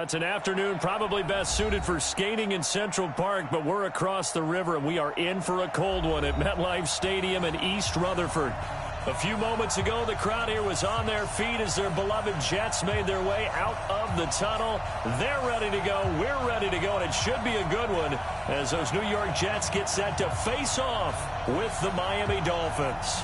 It's an afternoon probably best suited for skating in Central Park, but we're across the river, and we are in for a cold one at MetLife Stadium in East Rutherford. A few moments ago, the crowd here was on their feet as their beloved Jets made their way out of the tunnel. They're ready to go. We're ready to go, and it should be a good one as those New York Jets get set to face off with the Miami Dolphins.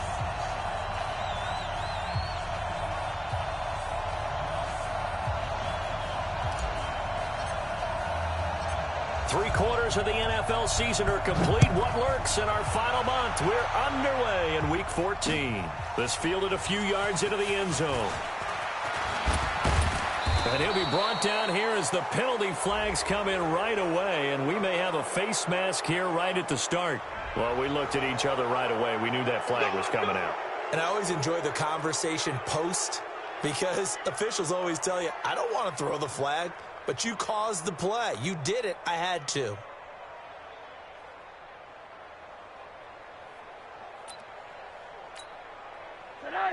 Three-quarters of the NFL season are complete. What lurks in our final month? We're underway in Week 14. This fielded a few yards into the end zone. And he'll be brought down here as the penalty flags come in right away, and we may have a face mask here right at the start. Well, we looked at each other right away. We knew that flag was coming out. And I always enjoy the conversation post because officials always tell you, I don't want to throw the flag. But you caused the play. You did it. I had to.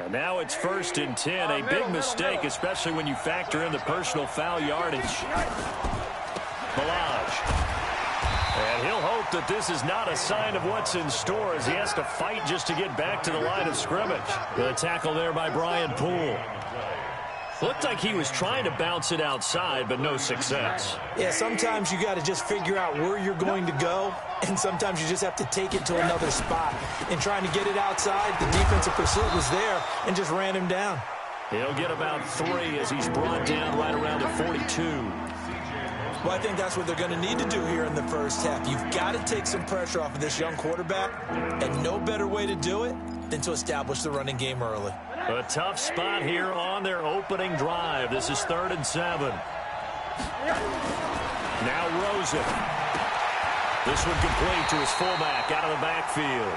And now it's 1st and 10. A big mistake, especially when you factor in the personal foul yardage. Milage. And he'll hope that this is not a sign of what's in store as he has to fight just to get back to the line of scrimmage. The tackle there by Brian Poole. Looked like he was trying to bounce it outside, but no success. Yeah, sometimes you got to just figure out where you're going to go, and sometimes you just have to take it to another spot. In trying to get it outside, the defensive pursuit was there and just ran him down. He'll get about 3 as he's brought down right around the 42. Well, I think that's what they're going to need to do here in the first half. You've got to take some pressure off of this young quarterback, and no better way to do it than to establish the running game early. A tough spot here on their opening drive. This is 3rd and 7. Now Rosen. This one complete to his fullback out of the backfield.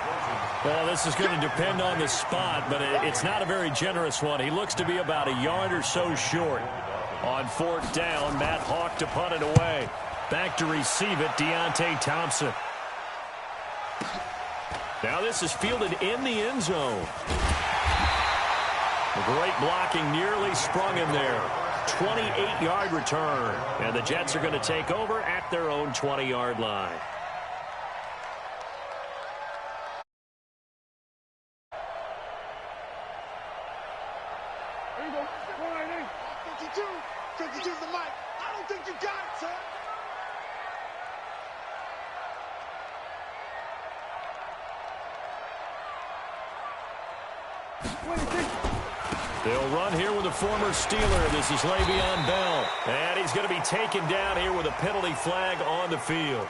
Well, this is going to depend on the spot, but it's not a very generous one. He looks to be about a yard or so short. On 4th down, Matt Hawk to punt it away. Back to receive it, Deontay Thompson. Now this is fielded in the end zone. Great blocking, nearly sprung him there. 28-yard return. And the Jets are going to take over at their own 20-yard line. There you go. 52. 52 is the mic. I don't think you got it, sir. They'll run here with a former Steeler. This is Le'Veon Bell. And he's going to be taken down here with a penalty flag on the field.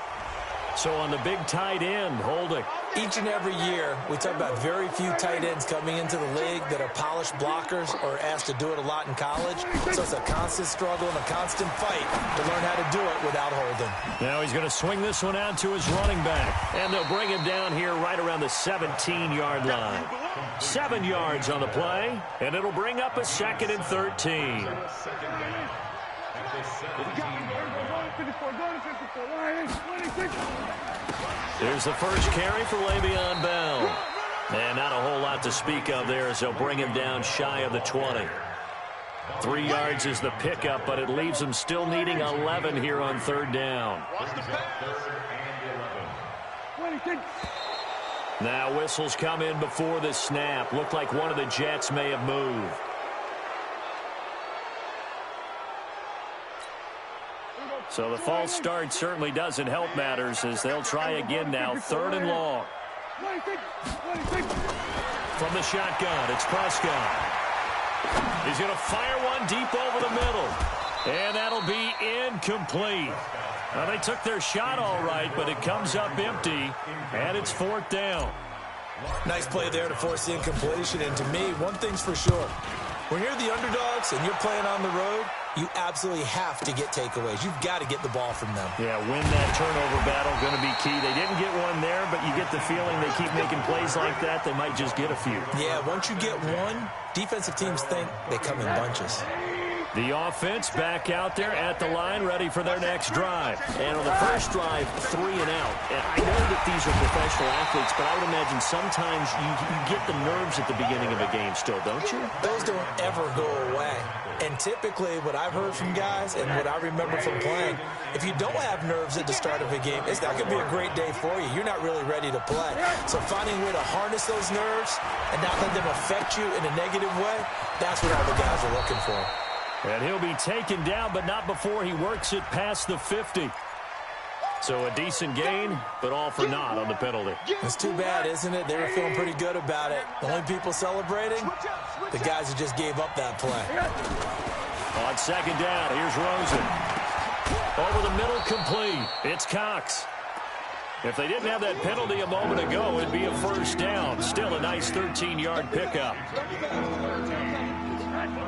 So on the big tight end, holding. Each and every year, we talk about very few tight ends coming into the league that are polished blockers or asked to do it a lot in college. So it's a constant struggle and a constant fight to learn how to do it without holding. Now he's going to swing this one out to his running back. And they'll bring him down here right around the 17-yard line. 7 yards on the play, and it'll bring up a 2nd and 13. Here's the first carry for Le'Veon Bell. And not a whole lot to speak of there as they'll bring him down shy of the 20. 3 yards is the pickup, but it leaves him still needing 11 here on 3rd down. Now whistles come in before the snap. Looked like one of the Jets may have moved. So the false start certainly doesn't help matters as they'll try again now. 3rd and long. From the shotgun, it's Prescott. He's going to fire one deep over the middle. And that'll be incomplete. Now, they took their shot all right, but it comes up empty, and it's 4th down. Nice play there to force the incompletion. And to me, one thing's for sure. When you're the underdogs and you're playing on the road, you absolutely have to get takeaways. You've got to get the ball from them. Yeah, win that turnover battle, going to be key. They didn't get one there, but you get the feeling they keep making plays like that, they might just get a few. Yeah, once you get one, defensive teams think they come in bunches. The offense back out there at the line, ready for their next drive. And on the first drive, 3 and out. And I know that these are professional athletes, but I would imagine sometimes you get the nerves at the beginning of a game still, don't you? Those don't ever go away. And typically, what I've heard from guys and what I remember from playing, if you don't have nerves at the start of a game, it's not going to be a great day for you. You're not really ready to play. So finding a way to harness those nerves and not let them affect you in a negative way, that's what all the guys are looking for. And he'll be taken down, but not before he works it past the 50. So a decent gain, but all for naught on the penalty. It's too bad, isn't it? They were feeling pretty good about it. The only people celebrating, the guys who just gave up that play. On second down, here's Rosen. Over the middle, complete. It's Cox. If they didn't have that penalty a moment ago, it'd be a first down. Still a nice 13-yard pickup.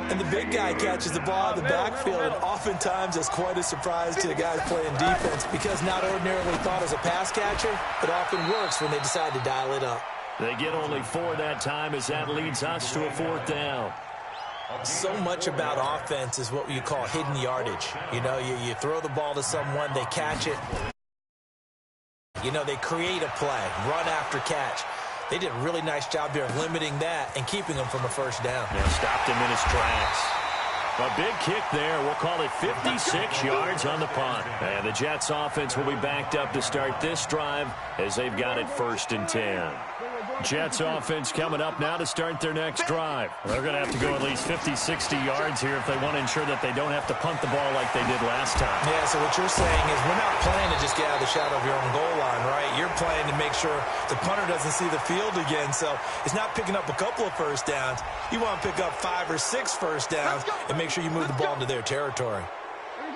And the big guy catches the ball in the backfield, and oftentimes it's quite a surprise to the guys playing defense because not ordinarily thought as a pass catcher, it often works when they decide to dial it up. They get only 4 that time as that leads us to a 4th down. So much about offense is what you call hidden yardage. You know, you throw the ball to someone, they catch it. You know, they create a play, run after catch. They did a really nice job here of limiting that and keeping them from a first down. Yeah, stopped him in his tracks. A big kick there. We'll call it 56 yards on the punt. And the Jets offense will be backed up to start this drive as they've got it 1st and 10. Jets offense coming up now to start their next drive. They're going to have to go at least 50, 60 yards here if they want to ensure that they don't have to punt the ball like they did last time. Yeah, so what you're saying is we're not playing to just get out of the shadow of your own goal line, right? You're playing to make sure the punter doesn't see the field again. So it's not picking up a couple of first downs. You want to pick up 5 or 6 first downs and make sure you move the ball into their territory.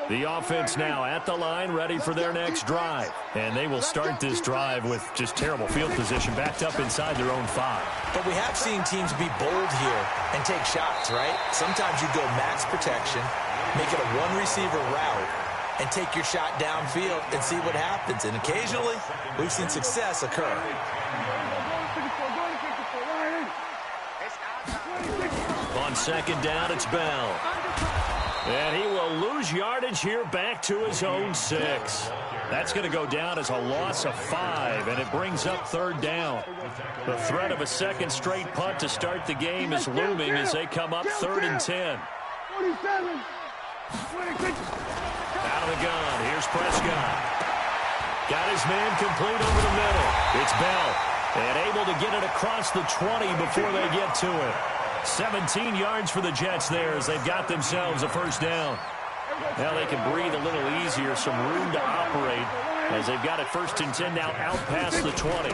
The offense now at the line, ready for their next drive. And they will start this drive with just terrible field position, backed up inside their own 5. But we have seen teams be bold here and take shots, right? Sometimes you go max protection, make it a one-receiver route, and take your shot downfield and see what happens. And occasionally, we've seen success occur. On second down, it's Bell. And he will lose yardage here back to his own 6. That's going to go down as a loss of 5, and it brings up 3rd down. The threat of a second straight punt to start the game is looming as they come up 3rd and 10. Out of the gun, here's Prescott. Got his man complete over the middle. It's Bell, and able to get it across the 20 before they get to it. 17 yards for the Jets there as they've got themselves a first down. Now they can breathe a little easier, some room to operate as they've got it 1st and 10 now out past the 20.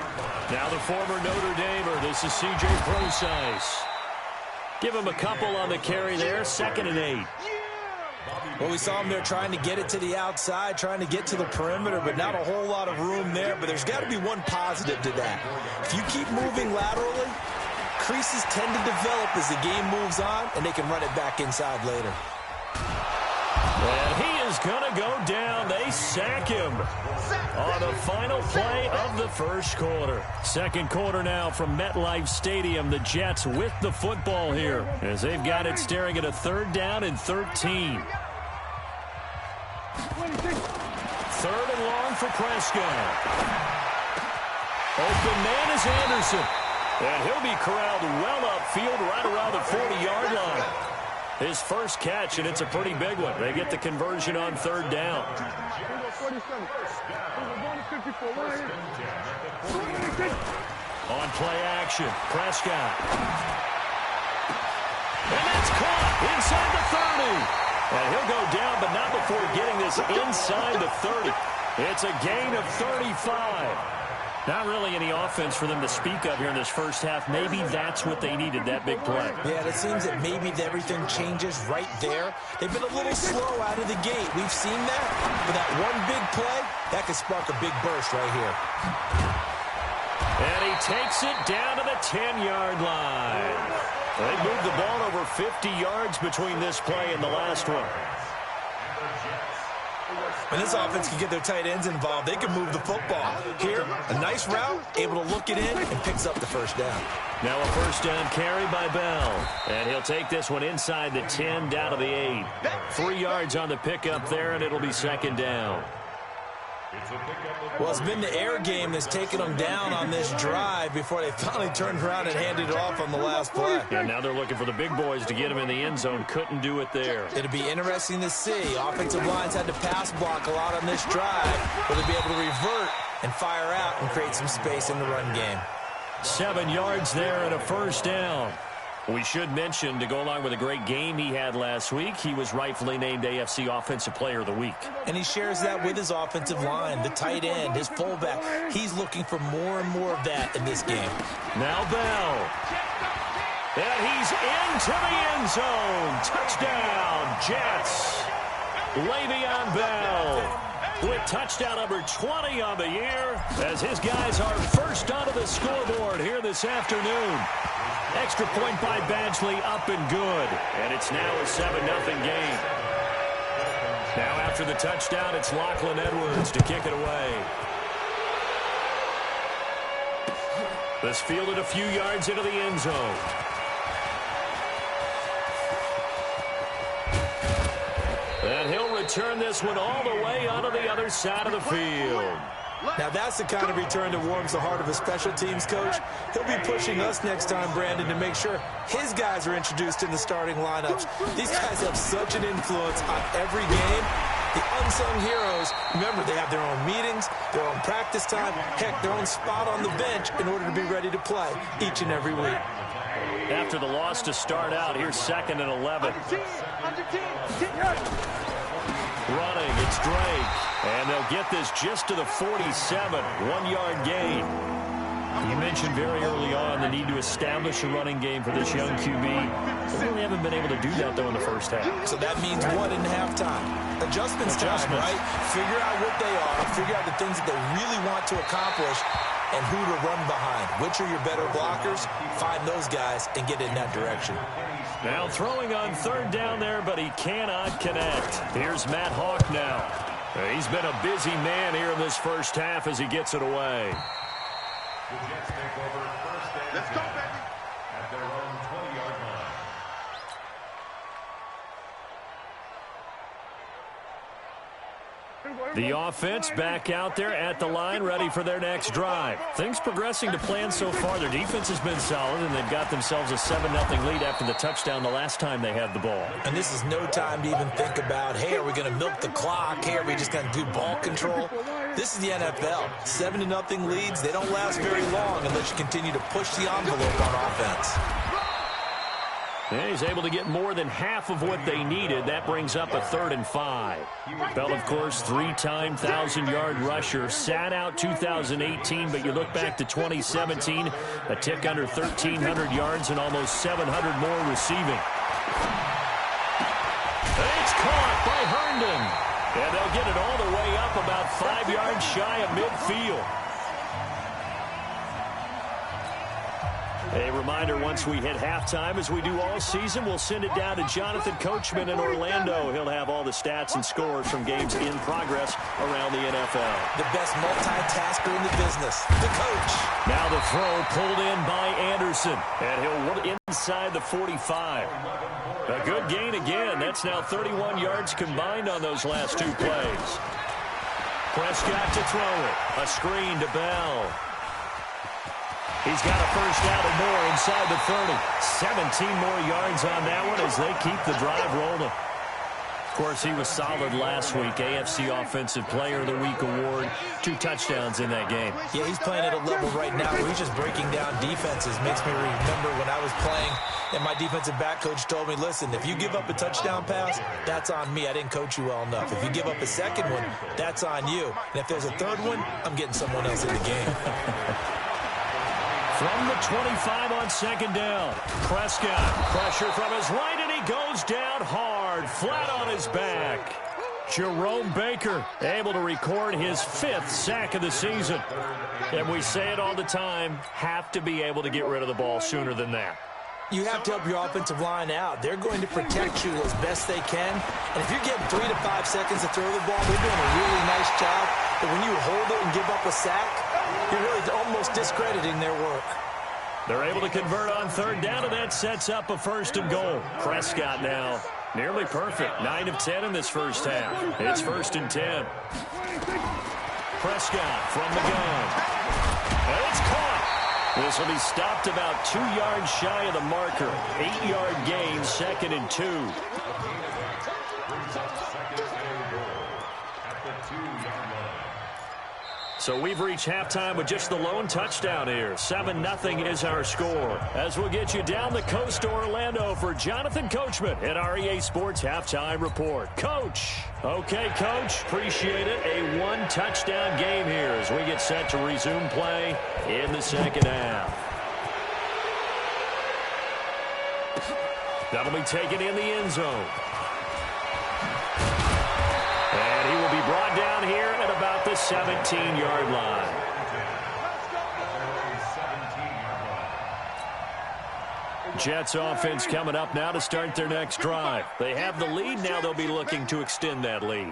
Now the former Notre Damer, this is C.J. Prosise. Give him a couple on the carry there, 2nd and 8. Well, we saw him there trying to get it to the outside, trying to get to the perimeter, but not a whole lot of room there. But there's got to be one positive to that. If you keep moving laterally, creases tend to develop as the game moves on, and they can run it back inside later. And he is going to go down. They sack him on the final play of the first quarter. Second quarter now from MetLife Stadium. The Jets with the football here as they've got it staring at a 3rd down and 13. 3rd and long for Prescott. Open man is Anderson. And he'll be corralled well upfield right around the 40-yard line. His first catch, and it's a pretty big one. They get the conversion on 3rd down. On play action, Prescott. And that's caught inside the 30. And he'll go down, but not before getting this inside the 30. It's a gain of 35. Not really any offense for them to speak of here in this first half. Maybe that's what they needed, that big play. Yeah, it seems that maybe everything changes right there. They've been a little slow out of the gate. We've seen that. But that one big play, that could spark a big burst right here. And he takes it down to the 10-yard line. They moved the ball over 50 yards between this play and the last one. When this offense can get their tight ends involved, they can move the football. Here, a nice route, able to look it in, and picks up the first down. Now a first down carry by Bell. And he'll take this one inside the 10, down to the 8. 3 yards on the pickup there, and it'll be second down. Well, it's been the air game that's taken them down on this drive before they finally turned around and handed it off on the last play. And now they're looking for the big boys to get him in the end zone. Couldn't do it there. It'll be interesting to see. Offensive lines had to pass block a lot on this drive. Will they be able to revert and fire out and create some space in the run game? 7 yards there and a first down. We should mention, to go along with a great game he had last week, he was rightfully named AFC Offensive Player of the Week. And he shares that with his offensive line, the tight end, his fullback. He's looking for more and more of that in this game. Now Bell. And he's into the end zone. Touchdown, Jets. Le'Veon Bell with touchdown number 20 on the year, as his guys are first onto the scoreboard here this afternoon. Extra point by Badgley, up and good. And it's now a 7-0 game. Now after the touchdown, it's Lachlan Edwards to kick it away. This fielded a few yards into the end zone. And he'll return this one all the way onto the other side of the field. Now, that's the kind of return that warms the heart of a special teams coach. He'll be pushing us next time, Brandon, to make sure his guys are introduced in the starting lineups. These guys have such an influence on every game. The unsung heroes, remember, they have their own meetings, their own practice time, heck, their own spot on the bench in order to be ready to play each and every week. After the loss to start out, here's 2nd and 11. Running, it's Drake. And they'll get this just to the 47, 1-yard gain. You mentioned very early on the need to establish a running game for this young QB. They really haven't been able to do that, though, in the first half. So that means what in halftime? Adjustments time, right? Figure out what they are, figure out the things that they really want to accomplish, and who to run behind. Which are your better blockers? Find those guys and get in that direction. Now throwing on 3rd down there, but he cannot connect. Here's Matt Hawk now. He's been a busy man here in this first half as he gets it away. Let's go, baby. At their own 20-yard line. The offense back out there at the line, ready for their next drive. Things progressing to plan so far. Their defense has been solid, and they've got themselves a 7-0 lead after the touchdown the last time they had the ball. And this is no time to even think about, hey, are we going to milk the clock? Hey, are we just going to do ball control? This is the NFL. 7-0 leads, they don't last very long unless you continue to push the envelope on offense. Yeah, he's able to get more than half of what they needed. That brings up a 3rd and 5. Bell, of course, 3-time 1,000-yard rusher. Sat out 2018, but you look back to 2017, a tick under 1,300 yards and almost 700 more receiving. It's caught by Herndon. And they'll get it all the way up about 5 yards shy of midfield. A reminder, once we hit halftime, as we do all season, we'll send it down to Jonathan Coachman in Orlando. He'll have all the stats and scores from games in progress around the NFL. The best multitasker in the business, the coach. Now the throw pulled in by Anderson, and he'll look inside the 45. A good gain again. That's now 31 yards combined on those last 2 plays. Prescott to throw it. A screen to Bell. He's got a first down and more inside the 30. 17 more yards on that one as they keep the drive rolling. Of course, he was solid last week. AFC Offensive Player of the Week award. 2 touchdowns in that game. Yeah, he's playing at a level right now where he's just breaking down defenses. Makes me remember when I was playing and my defensive back coach told me, listen, if you give up a touchdown pass, that's on me. I didn't coach you well enough. If you give up a second one, that's on you. And if there's a third one, I'm getting someone else in the game. From the 25 on 2nd down, Prescott, pressure from his right, and he goes down hard, flat on his back. Jerome Baker able to record his 5th sack of the season. And we say it all the time, have to be able to get rid of the ball sooner than that. You have to help your offensive line out. They're going to protect you as best they can. And if you're getting 3 to 5 seconds to throw the ball, they're doing a really nice job. But when you hold it and give up a sack, you're really almost discrediting their work. They're able to convert on third down, and that sets up a 1st and goal. Prescott now nearly perfect. 9 of 10 in this first half. It's 1st and 10. Prescott from the gun. And it's caught. This will be stopped about 2 yards shy of the marker. 8-yard gain, 2nd and 2. So we've reached halftime with just the lone touchdown here. 7-0 is our score. As we'll get you down the coast to Orlando for Jonathan Coachman at REA Sports Halftime Report. Coach. Okay, Coach. Appreciate it. A 1-touchdown game here as we get set to resume play in the second half. That'll be taken in the end zone. And he will be brought down here at about the 17-yard line. Jets offense coming up now to start their next drive. They have the lead. Now they'll be looking to extend that lead.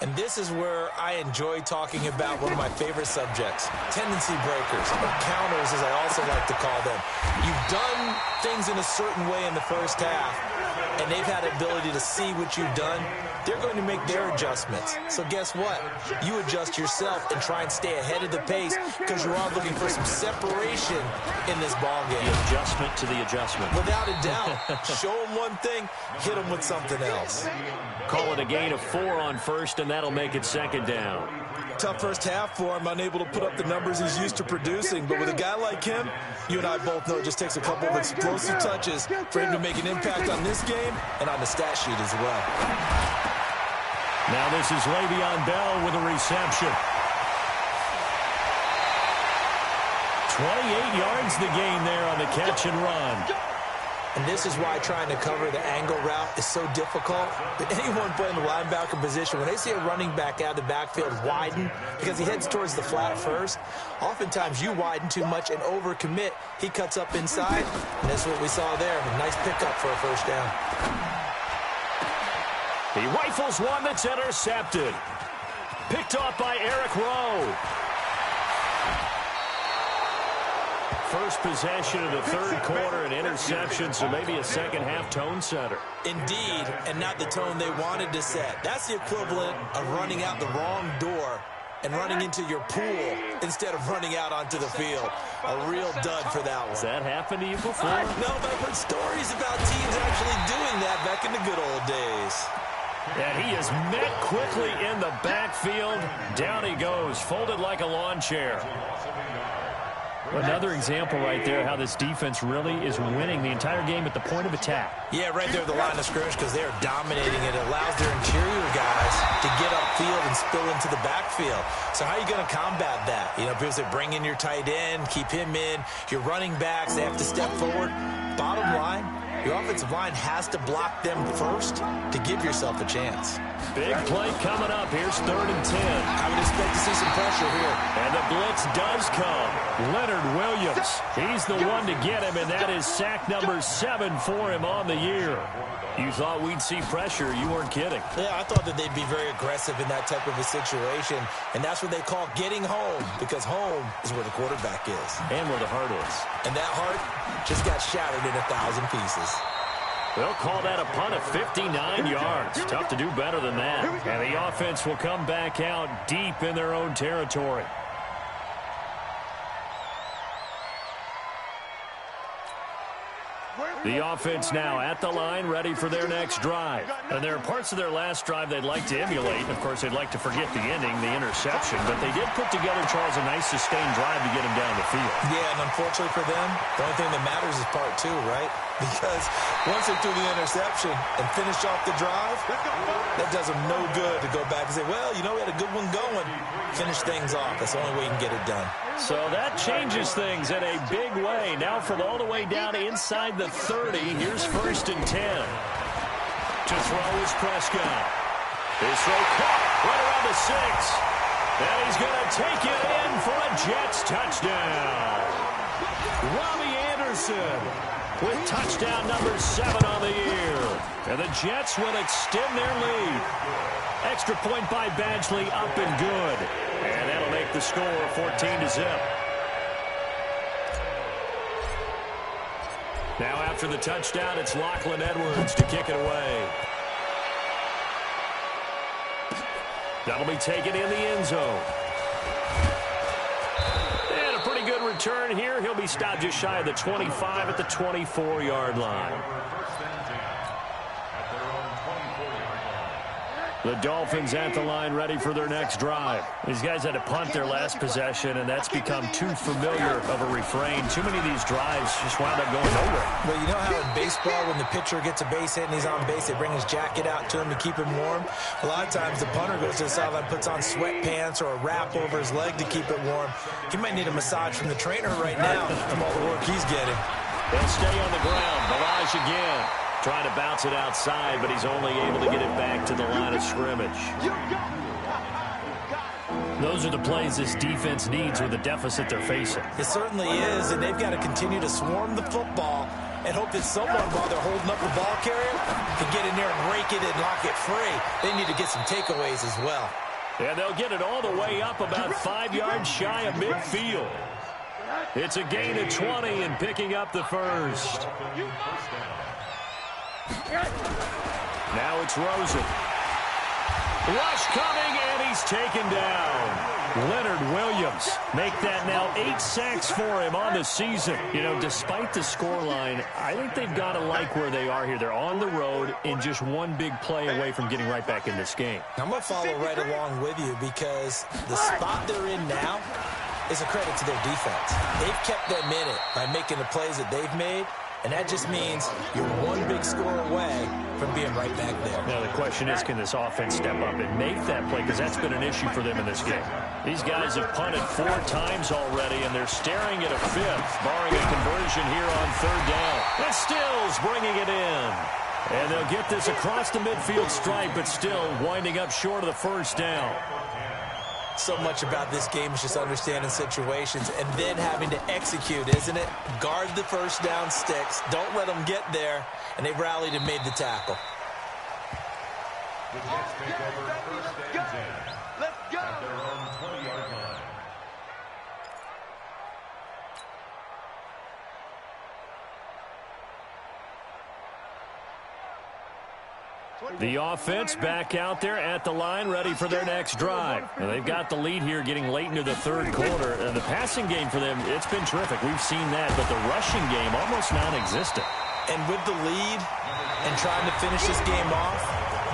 And this is where I enjoy talking about one of my favorite subjects, tendency breakers, or counters as I also like to call them. You've done things in a certain way in the first half, and they've had the ability to see what you've done. They're going to make their adjustments. So guess what? You adjust yourself and try and stay ahead of the pace because you are looking for some separation in this ballgame. The adjustment to the adjustment. Without a doubt. Show them one thing, hit them with something else. Call it a gain of 4 on first, and that'll make it 2nd down. Tough first half for him, unable to put up the numbers he's used to producing. But with a guy like him, you and I both know it just takes a couple of explosive touches for him to make an impact on this game and on the stat sheet as well. Now this is Le'Veon Bell with a reception. 28 yards the gain there on the catch and run. And this is why trying to cover the angle route is so difficult. Anyone playing the linebacker position, when they see a running back out of the backfield widen because he heads towards the flat first, oftentimes you widen too much and overcommit. He cuts up inside, and that's what we saw there. A nice pickup for a 1st down. He rifles one that's intercepted. Picked off by Eric Rowe. First possession of the 3rd quarter, an interception, so maybe a second-half tone setter. Indeed, and not the tone they wanted to set. That's the equivalent of running out the wrong door and running into your pool instead of running out onto the field. A real dud for that one. Has that happened to you before? No, but I've heard stories about teams actually doing that back in the good old days. And he is met quickly in the backfield. Down he goes, folded like a lawn chair. Another example right there how this defense really is winning the entire game at the point of attack. Yeah, right there at the line of scrimmage because they are dominating it. It allows their interior guys to get upfield and spill into the backfield. So how are you going to combat that? You know, people say bring in your tight end, keep him in. Your running backs, they have to step forward. Bottom line, your offensive line has to block them first to give yourself a chance. Big play coming up. Here's 3rd and 10. I would expect to see some pressure here. And the blitz does come. Leonard Williams. He's the one to get him, and that is sack number 7 for him on the year. You thought we'd see pressure. You weren't kidding. Yeah, I thought that they'd be very aggressive in that type of a situation, and that's what they call getting home, because home is where the quarterback is. And where the heart is. And that heart just got shattered in 1,000 pieces. They'll call that a punt of 59 yards. Tough to do better than that. And the offense will come back out deep in their own territory. The offense now at the line, ready for their next drive. And there are parts of their last drive they'd like to emulate. Of course, they'd like to forget the ending, the interception. But they did put together, Charles, a nice sustained drive to get him down the field. Yeah, and unfortunately for them, the only thing that matters is part 2, right? Because once they threw the interception and finished off the drive, that does them no good to go back and say, well, you know, we had a good one going. Finish things off. That's the only way you can get it done. So that changes things in a big way. Now from all the way down inside the 30, here's 1st and 10. To throw is Prescott. His throw caught right around the 6. And he's going to take it in for a Jets touchdown. Robbie Anderson with touchdown number 7 on the year. And the Jets will extend their lead. Extra point by Badgley, up and good. And that'll make the score 14-0. Now after the touchdown, it's Lachlan Edwards to kick it away. That'll be taken in the end zone. And a pretty good return here. He'll be stopped just shy of the 25 at the 24-yard line. The Dolphins at the line, ready for their next drive. These guys had to punt their last possession, and that's become too familiar of a refrain. Too many of these drives just wound up going nowhere. Well, you know how in baseball, when the pitcher gets a base hit and he's on base, they bring his jacket out to him to keep him warm? A lot of times the punter goes to the sideline, puts on sweatpants or a wrap over his leg to keep it warm. He might need a massage from the trainer right now from all the work he's getting. They'll stay on the ground. Barrage again. Trying to bounce it outside, but he's only able to get it back to the line of scrimmage. Those are the plays this defense needs with the deficit they're facing. It certainly is, and they've got to continue to swarm the football and hope that someone, while they're holding up the ball carrier, can get in there and rake it and lock it free. They need to get some takeaways as well. And they'll get it all the way up about 5 yards shy of midfield. It's a gain of 20 and picking up the first. Now it's Rosen. Rush coming, and he's taken down. Leonard Williams make that now 8 sacks for him on the season. You know, despite the scoreline, I think they've got to like where they are here. They're on the road and just one big play away from getting right back in this game. I'm going to follow right along with you because the spot they're in now is a credit to their defense. They've kept them in it by making the plays that they've made. And that just means you're one big score away from being right back there. Now, the question is, can this offense step up and make that play? Because that's been an issue for them in this game. These guys have punted 4 times already, and they're staring at a 5th, barring a conversion here on 3rd down. And Stills bringing it in. And they'll get this across the midfield stripe, but still winding up short of the 1st down. So much about this game is just understanding situations and then having to execute, isn't it? Guard the 1st down sticks. Don't let them get there. And they've rallied and made the tackle. The Jets take over 1st and 10. Let's go. At their own 20-yard line. The offense back out there at the line, ready for their next drive. Now, they've got the lead here getting late into the 3rd quarter. And the passing game for them, it's been terrific. We've seen that, but the rushing game almost non-existent. And with the lead and trying to finish this game off,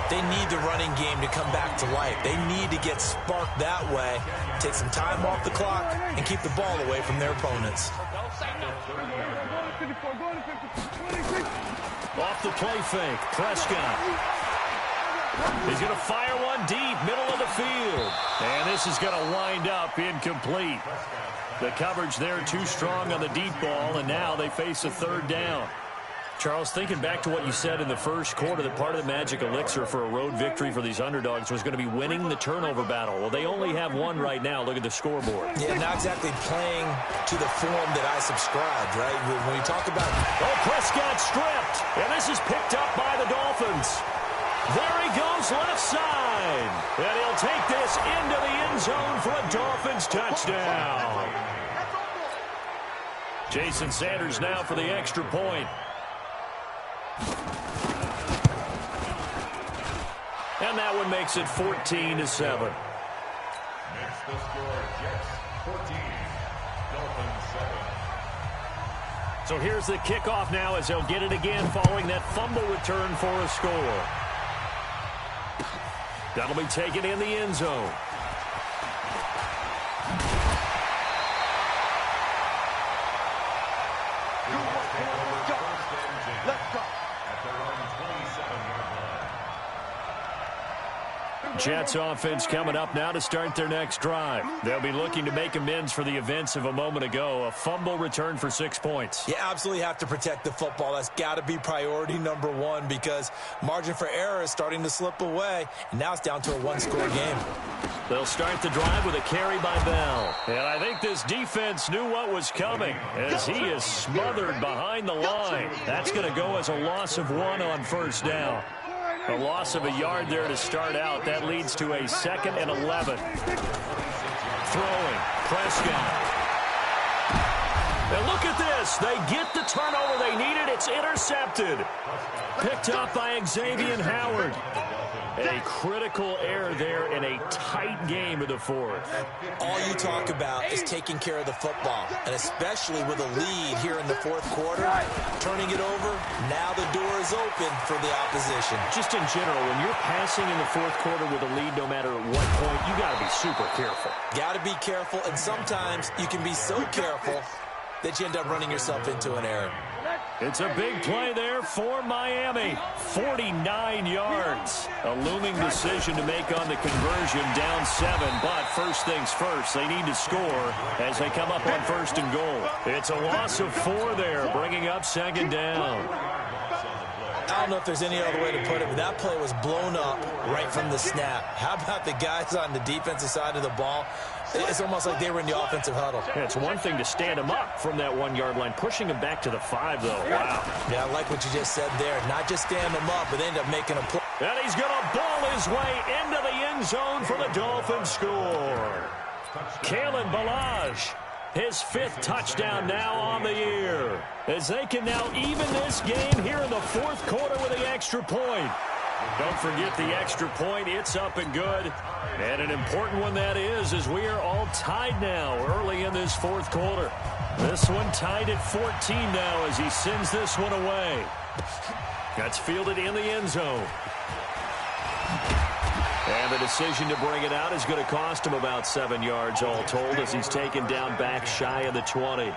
they need the running game to come back to life. They need to get sparked that way, take some time off the clock, and keep the ball away from their opponents. Off the play fake, Prescott. He's going to fire one deep, middle of the field. And this is going to wind up incomplete. The coverage there too strong on the deep ball, and now they face a 3rd down. Charles, thinking back to what you said in the 1st quarter, that part of the magic elixir for a road victory for these underdogs was going to be winning the turnover battle. Well, they only have one right now. Look at the scoreboard. Yeah, not exactly playing to the form that I subscribed, right? When you talk about... Oh, Prescott stripped, and this is picked up by the Dolphins. There he goes left side, and he'll take this into the end zone for a Dolphins touchdown. Jason Sanders now for the extra point. And that one makes it 14-7. Makes the score Jets 14, Dolphins 7. So here's the kickoff now as they'll get it again following that fumble return for a score. That'll be taken in the end zone. Let's go. At their own 27-yard line. Jets offense coming up now to start their next drive. They'll be looking to make amends for the events of a moment ago. A fumble return for 6 points. You absolutely have to protect the football. That's got to be priority number one because margin for error is starting to slip away. And now it's down to a one-score game. They'll start the drive with a carry by Bell. And I think this defense knew what was coming as he is smothered behind the line. That's going to go as a loss of 1 on first down. A loss of a yard there to start out. That leads to a 2nd and 11. Throwing. Prescott. And look at this. They get the turnover they needed. It's intercepted. Picked up by Xavier Howard. A critical error there in a tight game of the fourth. All you talk about is taking care of the football, and especially with a lead here in the fourth quarter, turning it over, now the door is open for the opposition. Just in general, when you're passing in the fourth quarter with a lead, no matter at what point, you got to be super careful. Got to be careful, and sometimes you can be so careful that you end up running yourself into an error. It's a big play there for Miami. 49 yards. A looming decision to make on the conversion, down 7. But first things first, they need to score as they come up on 1st and goal. It's a loss of 4 there, bringing up 2nd down. I don't know if there's any other way to put it, but that play was blown up right from the snap. How about the guys on the defensive side of the ball? It's almost like they were in the offensive huddle. Yeah, it's one thing to stand him up from that 1-yard line. Pushing him back to the 5, though. Wow. Yeah, I like what you just said there. Not just stand him up, but end up making a play. And he's going to ball his way into the end zone for the Dolphins score. Kalen Ballage, his 5th touchdown now on the year. As they can now even this game here in the fourth quarter with the extra point. Don't forget the extra point. It's up and good. And an important one that is, as we are all tied now early in this fourth quarter. This one tied at 14 now as he sends this one away. That's fielded in the end zone. And the decision to bring it out is going to cost him about 7 yards all told as he's taken down back shy of the 20.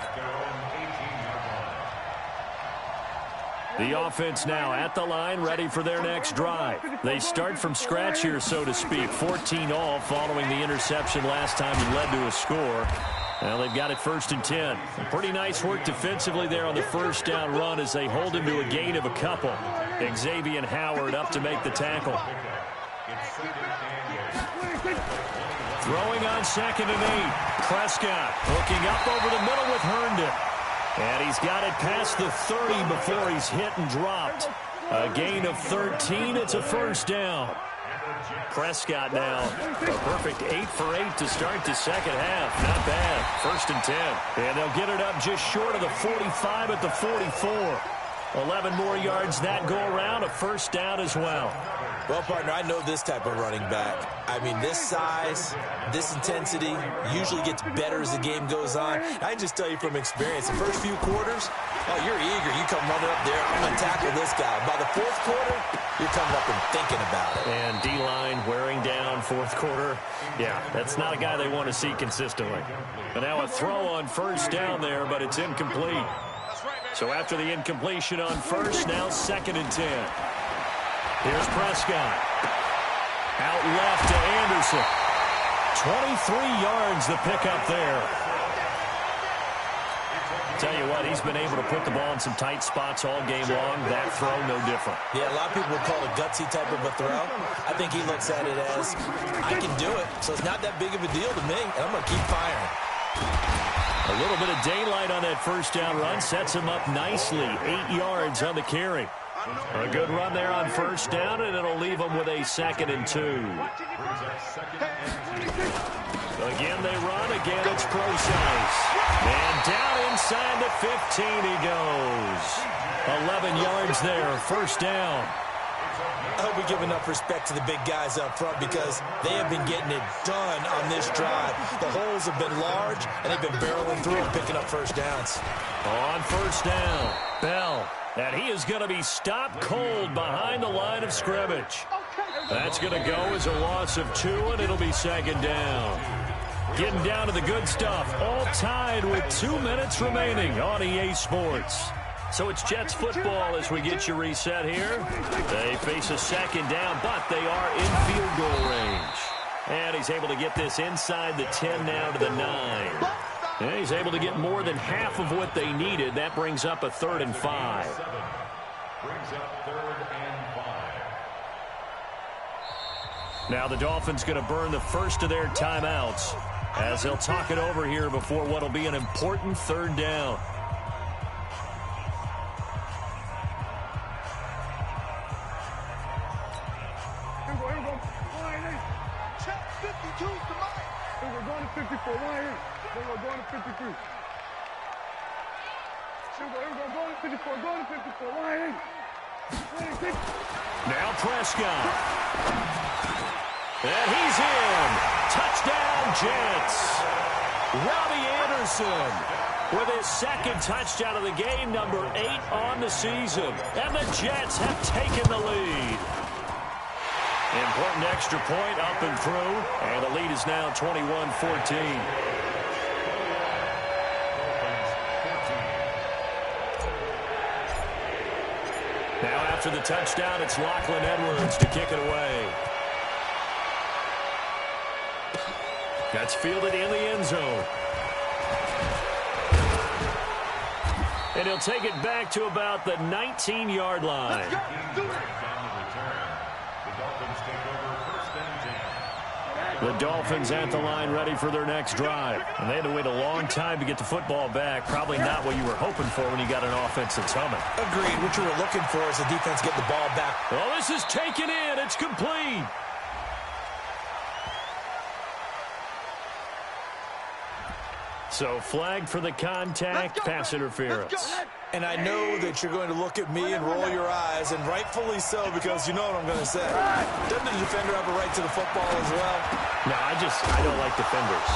The offense now at the line, ready for their next drive. They start from scratch here, so to speak. 14 all following the interception last time he led to a score. Now they've got it 1st and 10. Pretty nice work defensively there on the first down run as they hold him to a gain of a couple. Xavier Howard up to make the tackle. Throwing on 2nd and 8. Prescott looking up over the middle with Herndon. And he's got it past the 30 before he's hit and dropped. A gain of 13. It's a first down. Prescott now a perfect 8 for 8 to start the second half. Not bad. 1st and 10. And they'll get it up just short of the 45 at the 44. 11 more yards that go around. A first down as well. Well, partner, I know this type of running back. I mean, this size, this intensity usually gets better as the game goes on. I just tell you from experience, the first few quarters, oh, you're eager. You come running up there. I'm going to tackle this guy. By the fourth quarter, you're coming up and thinking about it. And D-line wearing down fourth quarter. Yeah, that's not a guy they want to see consistently. But now a throw on first down there, but it's incomplete. So after the incompletion on first, now 2nd and 10. Here's Prescott. Out left to Anderson. 23 yards the pickup there. Tell you what, he's been able to put the ball in some tight spots all game long. That throw, no different. Yeah, a lot of people would call it a gutsy type of a throw. I think he looks at it as, I can do it, so it's not that big of a deal to me, and I'm going to keep firing. A little bit of daylight on that first down run sets him up nicely. 8 yards on the carry. A good run there on first down, and it'll leave them with a 2nd and 2. Again, they run. Again, it's Procise. And down inside the 15 he goes. 11 yards there, first down. I hope we give enough respect to the big guys up front because they have been getting it done on this drive. The holes have been large, and they've been barreling through and picking up first downs. On first down, Bell. And he is going to be stopped cold behind the line of scrimmage. That's going to go as a loss of 2, and it'll be 2nd down. Getting down to the good stuff. All tied with 2 minutes remaining on EA Sports. So it's Jets football as we get you reset here. They face a second down, but they are in field goal range. And he's able to get this inside the 10 now to the 9. And he's able to get more than half of what they needed. That brings up a 3rd and 5. Brings up 3rd and 5. Now the Dolphins going to burn the first of their timeouts as they'll talk it over here before what will be an important 3rd down. Check 52 to Mike. We're going to 54. We're going to 53. We're going to 54. Going to 54. Now Prescott. And he's in. Touchdown, Jets. Robbie Anderson with his 2nd touchdown of the game, number 8 on the season. And the Jets have taken the lead. Important extra point up and through. And the lead is now 21-14. Now after the touchdown, it's Lachlan Edwards to kick it away. That's fielded in the end zone. And he'll take it back to about the 19-yard line. The Dolphins at the line ready for their next drive. And they had to wait a long time to get the football back. Probably not what you were hoping for when you got an offense that's humming. Agreed. What you were looking for is the defense get the ball back. Well, this is taken in. It's complete. So flag for the contact, pass interference. And I know that you're going to look at me and roll your eyes, and rightfully so, because you know what I'm going to say. Doesn't the defender have a right to the football as well? No, I don't like defenders.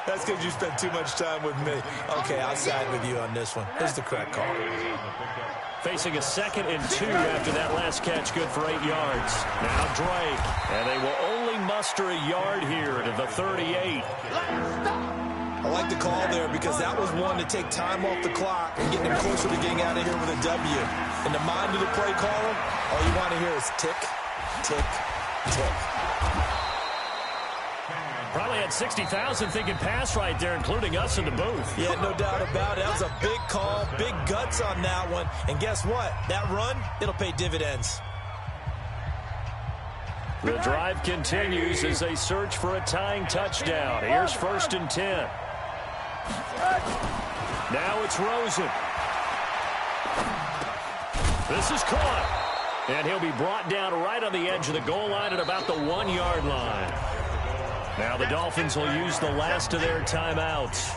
That's because you spent too much time with me. Okay, I'll side with you on this one. Here's the correct call. Facing a 2nd and 2 after that last catch, good for 8 yards. Now Drake, and they will only muster a yard here to the 38. I like the call there because that was one to take time off the clock and getting them closer to getting out of here with a W. In the mind of the play caller, all you want to hear is tick, tick, tick. Probably had 60,000 thinking pass right there, including us in the booth. Yeah, no doubt about it. That was a big call, big guts on that one. And guess what? That run, it'll pay dividends. The drive continues as they search for a tying touchdown. Here's 1st and 10. Now it's Rosen. This is caught. And he'll be brought down right on the edge of the goal line at about the 1-yard line. Now the Dolphins will use the last of their timeouts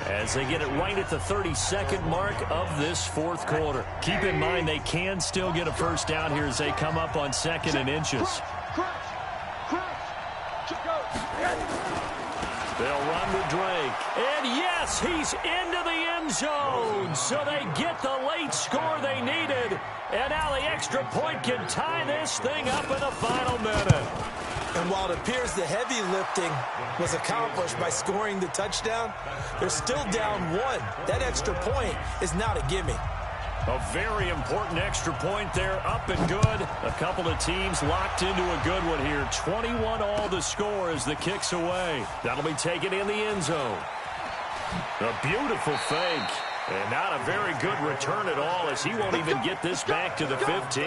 as they get it right at the 32nd mark of this 4th quarter. Keep in mind they can still get a first down here as they come up on 2nd and inches. They'll run with Drake. And yes, he's into the end zone. So they get the late score they needed. And now the extra point can tie this thing up in the final minute. And while it appears the heavy lifting was accomplished by scoring the touchdown, they're still down 1. That extra point is not a gimme. A very important extra point there, up and good. A couple of teams locked into a good one here. 21 all the score as the kick's away. That'll be taken in the end zone. A beautiful fake. And not a very good return at all as he won't even get this back to the 15.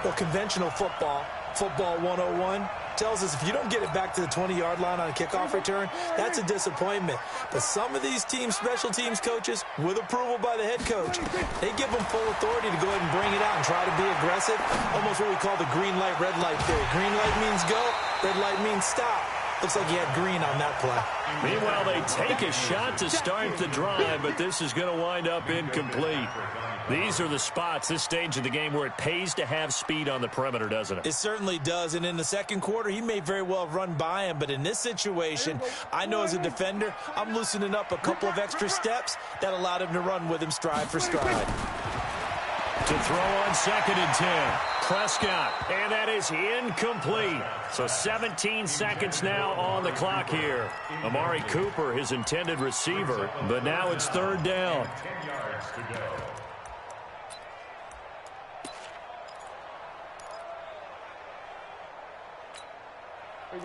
Well, conventional football 101, tells us if you don't get it back to the 20-yard line on a kickoff return, that's a disappointment. But some of these teams, special teams coaches, with approval by the head coach, they give them full authority to go ahead and bring it out and try to be aggressive. Almost what we call the green light, red light theory. Green light means go, red light means stop. Looks like he had green on that play. Meanwhile, they take a shot to start the drive, but this is going to wind up incomplete. These are the spots, this stage of the game, where it pays to have speed on the perimeter, doesn't it? It certainly does, and in the second quarter, he may very well have run by him, but in this situation, I know as a defender, I'm loosening up a couple of extra steps that allowed him to run with him stride for stride. To throw on 2nd and 10. Prescott, and that is incomplete. So 17 seconds now on the clock here. Amari Cooper, his intended receiver, but now it's third down. 10 yards to go.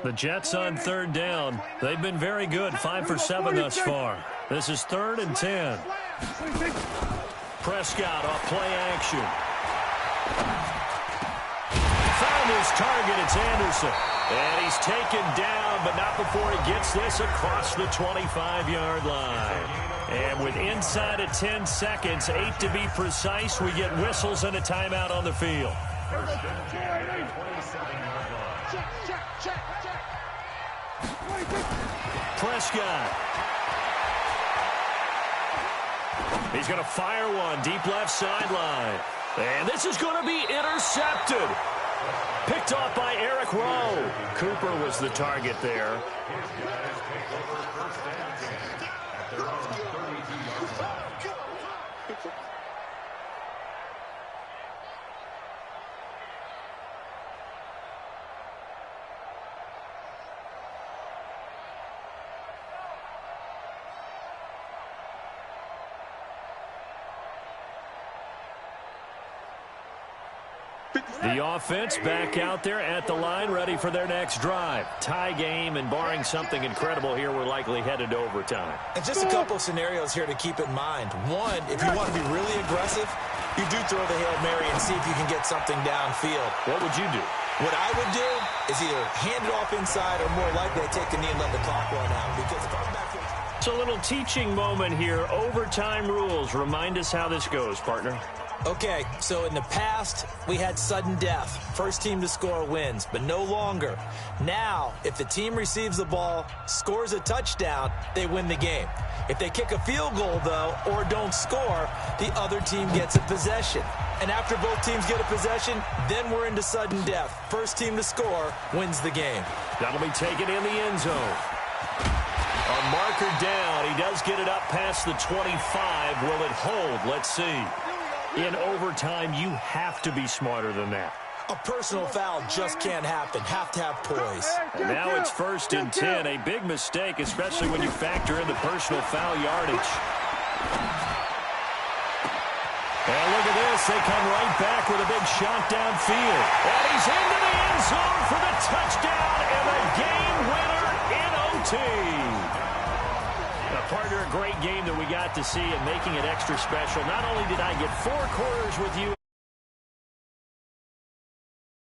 The Jets on third down. They've been very good, 5 for 7 thus far. This is 3rd and 10. Prescott off play action. Found his target. It's Anderson. And he's taken down, but not before he gets this across the 25-yard line. And with inside of 10 seconds, 8 to be precise, we get whistles and a timeout on the field. Prescott. He's going to fire one deep left sideline. And this is going to be intercepted. Picked off by Eric Rowe. Cooper was the target there. The offense back out there at the line, ready for their next drive. Tie game, and barring something incredible here, we're likely headed to overtime. And just a couple of scenarios here to keep in mind. One, if you want to be really aggressive, you do throw the Hail Mary and see if you can get something downfield. What would you do? What I would do is either hand it off inside or more likely take the knee and let the clock run out. Because if I'm back here... It's a little teaching moment here. Overtime rules. Remind us how this goes, partner. Okay, so in the past, we had sudden death. First team to score wins, but no longer. Now, if the team receives the ball, scores a touchdown, they win the game. If they kick a field goal, though, or don't score, the other team gets a possession. And after both teams get a possession, then we're into sudden death. First team to score wins the game. That'll be taken in the end zone. A marker down. He does get it up past the 25. Will it hold? Let's see. In overtime, you have to be smarter than that. A personal foul just can't happen. Have to have poise. And now it's 1st and 10. A big mistake, especially when you factor in the personal foul yardage. And look at this. They come right back with a big shot downfield. And he's into the end zone for the touchdown and the game winner in OT. Partner, a great game that we got to see and making it extra special. Not only did I get 4 quarters with you,